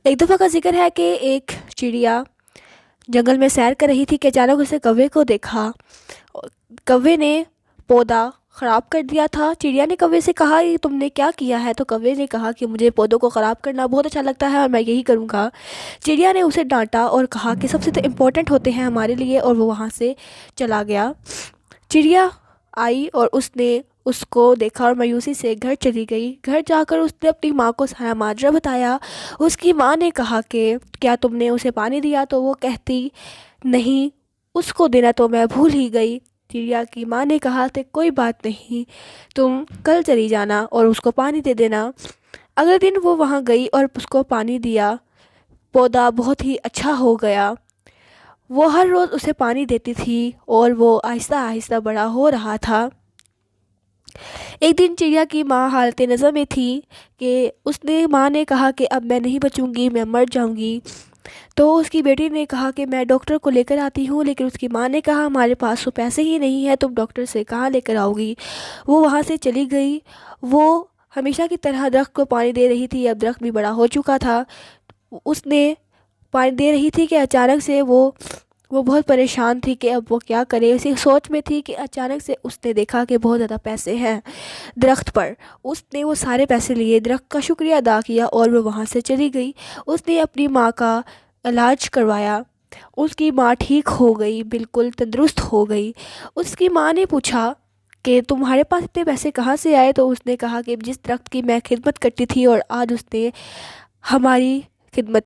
ایک دفعہ کا ذکر ہے کہ ایک چڑیا جنگل میں سیر کر رہی تھی کہ اچانک اسے کوے کو دیکھا۔ کوے نے پودا خراب کر دیا تھا۔ چڑیا نے کوے سے کہا یہ تم نے کیا کیا ہے؟ تو کوے نے کہا کہ مجھے پودوں کو خراب کرنا بہت اچھا لگتا ہے اور میں یہی کروں گا۔ چڑیا نے اسے ڈانٹا اور کہا کہ سب سے تو امپورٹنٹ ہوتے ہیں ہمارے لیے، اور وہ وہاں سے چلا گیا۔ چڑیا آئی اور اس نے اس کو دیکھا اور مایوسی سے گھر چلی گئی۔ گھر جا کر اس نے اپنی ماں کو سارا ماجرا بتایا۔ اس کی ماں نے کہا کہ کیا تم نے اسے پانی دیا؟ تو وہ کہتی نہیں، اس کو دینا تو میں بھول ہی گئی۔ چڑیا کی ماں نے کہا کہ کوئی بات نہیں، تم کل چلی جانا اور اس کو پانی دے دینا۔ اگلے دن وہ وہاں گئی اور اس کو پانی دیا۔ پودا بہت ہی اچھا ہو گیا۔ وہ ہر روز اسے پانی دیتی تھی اور وہ آہستہ آہستہ بڑا ہو رہا تھا۔ ایک دن چڑیا کی ماں حالت نظر میں تھی کہ ماں نے کہا کہ اب میں نہیں بچوں گی، میں مر جاؤں گی۔ تو اس کی بیٹی نے کہا کہ میں ڈاکٹر کو لے کر آتی ہوں، لیکن اس کی ماں نے کہا ہمارے پاس تو پیسے ہی نہیں ہے، تم ڈاکٹر سے کہاں لے کر آؤ گی؟ وہ وہاں سے چلی گئی۔ وہ ہمیشہ کی طرح درخت کو پانی دے رہی تھی، اب درخت بھی بڑا ہو چکا تھا۔ اس نے پانی دے رہی تھی کہ اچانک سے وہ بہت پریشان تھی کہ اب وہ کیا کرے۔ اسی سوچ میں تھی کہ اچانک سے اس نے دیکھا کہ بہت زیادہ پیسے ہیں درخت پر۔ اس نے وہ سارے پیسے لیے، درخت کا شکریہ ادا کیا اور وہ وہاں سے چلی گئی۔ اس نے اپنی ماں کا علاج کروایا۔ اس کی ماں ٹھیک ہو گئی، بالکل تندرست ہو گئی۔ اس کی ماں نے پوچھا کہ تمہارے پاس اتنے پیسے کہاں سے آئے؟ تو اس نے کہا کہ جس درخت کی میں خدمت کرتی تھی اور آج اس نے ہماری خدمت